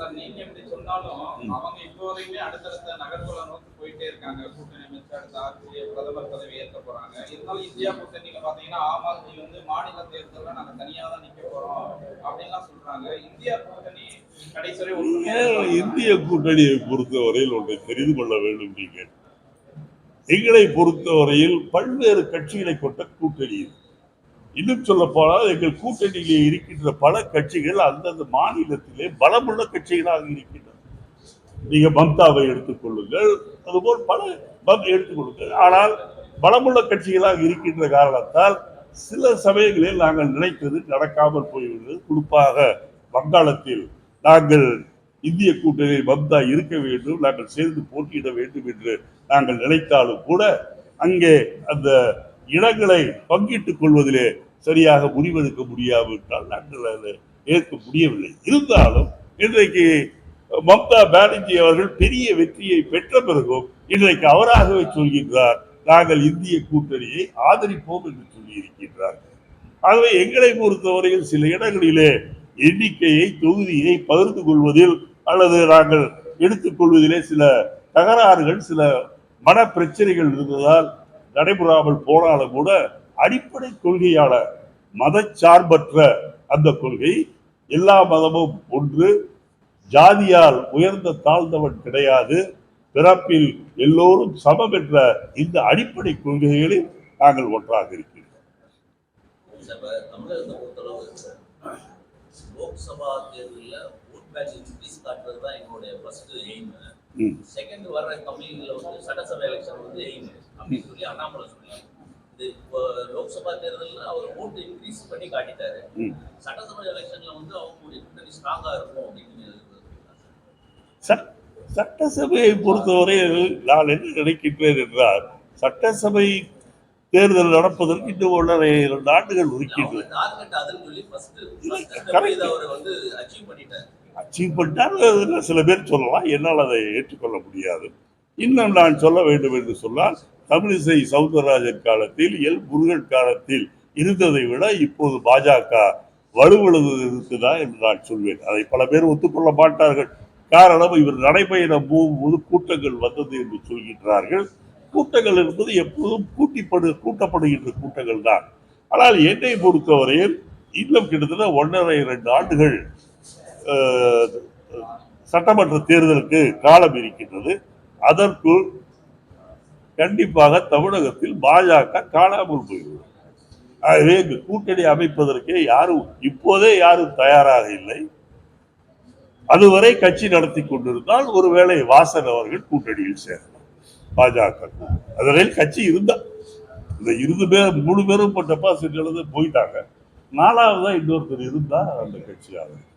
Sir நீங்க எப்படி சொன்னாலும் அவங்க இப்போ வரைக்குமே அடுத்தடுத்த நகர்வுகளை நோக்கி போயிட்டே இருக்காங்க. கூட்டணி அமைச்சு அடுத்த ஆட்சி பிரதமர் பதவி ஏற்க போறாங்க. இருந்தாலும் இந்தியா கூட்டணியில பாத்தீங்கன்னா ஆம் ஆத்மி வந்து மாநில தேர்தலில் நாங்க தனியா தான் நிக்க போறோம் அப்படின்லாம் சொல்றாங்க. இந்தியா கூட்டணி கடைசி வரை இந்திய கூட்டணியை பொறுத்தவரையில் ஒன்றை தெரிந்து கொள்ள வேண்டும். நீங்கள் எங்களை பொறுத்தவரையில் பல்வேறு கட்சிகளை கொண்ட கூட்டணி. இன்னும் சொல்ல போனால் எங்கள் கூட்டணியிலே இருக்கின்ற பல கட்சிகள் அந்தந்த மாநிலத்திலே பலமுள்ள கட்சிகளாக இருக்கின்றன. நீங்க மம்தாவை எடுத்துக்கொள்ளுங்கள், அதுபோல் பல எடுத்துக்கொள்ளுங்கள். ஆனால் பலமுள்ள கட்சிகளாக இருக்கின்ற காரணத்தால் சில சமயங்களில் நாங்கள் நினைத்தது நடக்காமல் போய்விடுவது. குறிப்பாக வங்காளத்தில் நாங்கள் இந்திய கூட்டணியில் மம்தா இருக்க வேண்டும், நாங்கள் சேர்ந்து போட்டியிட வேண்டும் என்று நாங்கள் நினைத்தாலும் கூட அங்கே அந்த இடங்களை பங்கிட்டுக் கொள்வதிலே சரியாக முடிவெடுக்க முடியாவிட்டால் நாங்கள் அதை ஏற்க முடியவில்லை. இருந்தாலும் இன்றைக்கு மம்தா பானர்ஜி அவர்கள் பெரிய வெற்றியை பெற்ற பிறகும் இன்றைக்கு அவராகவே சொல்கின்றார், நாங்கள் இந்திய கூட்டணியை ஆதரிப்போம் என்று சொல்லி இருக்கின்றார். ஆகவே எங்களை பொறுத்தவரையில் சில இடங்களிலே எண்ணிக்கையை தொகுதியை பகிர்ந்து கொள்வதில் அல்லது நாங்கள் எடுத்துக்கொள்வதிலே சில தகராறுகள் சில மன பிரச்சனைகள் இருந்ததால் நடைபெறாமல் போனாலும் கூட அடிப்படை கொள்கையான மதச்சார்பற்ற அந்த கொள்கை, எல்லா மதமும் ஒன்று, ஜாதியால் உயர்ந்த தாழ்ந்தவன் கிடையாது, பிறப்பில் எல்லோரும் சமம் என்ற இந்த அடிப்படை கொள்கைகளில் நாங்கள் ஒன்றாக இருக்கிறோம். லோக்சபா தேர்தலில் ஓட் பேங்க் இன்க்ரீஸ் காட்டுறது தான் எங்களுடைய ஃபர்ஸ்ட் எய்ம். செகண்ட் வர்ற கம்யூனிட்டியில் வந்து சட்டசபை எலெக்ஷன் வந்து எய்ம் அப்படின்னு சொல்லி அண்ணாமலை சொன்னாங்க. இது லோக்சபா தேர்தலில் அவர் ஓட்டு இன்க்ரீஸ் பண்ணி காட்டிட்டாரு. சட்டசபை எலெக்ஷன்ல வந்து அவங்களுடைய கூட்டணி ஸ்ட்ராங்கா இருக்கும் அப்படின்னு. சட்டசபையை பொறுத்தவரை நான் என்ன நினைக்கின்றேன் என்றால், சட்டசபை தேர்தல் நடப்பதற்கு இன்னும் 1.5-2 ஆண்டுகள் இருக்கின்றது. அச்சீவ் பண்ணிட்டார் சில பேர் சொல்லலாம், என்னால் அதை ஏற்றுக்கொள்ள முடியாது. இன்னும் நான் சொல்ல வேண்டும் என்று சொன்னால், தமிழிசை சவுந்தரராஜன் காலத்தில் எல் முருகன் காலத்தில் இருந்ததை விட இப்போது பாஜக வலுவிழந்ததா என்று நான் சொல்வேன். அதை பல பேர் ஒத்துக்கொள்ள மாட்டார்கள். காரணம், இவர் நடைபயணம் போகும்போது கூட்டங்கள் வந்தது என்று சொல்கின்றார்கள். கூட்டங்கள் என்பது எப்போதும் கூட்டப்படுகின்ற கூட்டங்கள் தான். ஆனால் என்னை பொறுத்தவரையில் இன்னும் கிட்டத்தட்ட 1.5-2 ஆண்டுகள் சட்டமன்ற தேர்தலுக்கு காலம் இருக்கின்றது. அதற்குள் கண்டிப்பாக தமிழகத்தில் பாஜக காணாமல் போய்விடும். ஆகவே கூட்டணி அமைப்பதற்கே இப்போதே யாரும் தயாராக இல்லை. அதுவரை கட்சி நடத்தி கொண்டிருந்தால் ஒருவேளை வாசன் அவர்கள் கூட்டணியில் சேரலாம். பாஜக அதில் கட்சி இருந்தா இந்த 3 பேரும் டெபாசிட் எழுத போயிட்டாங்க. 4வது இன்னொருத்தர் இருந்தா அந்த கட்சி ஆகும்.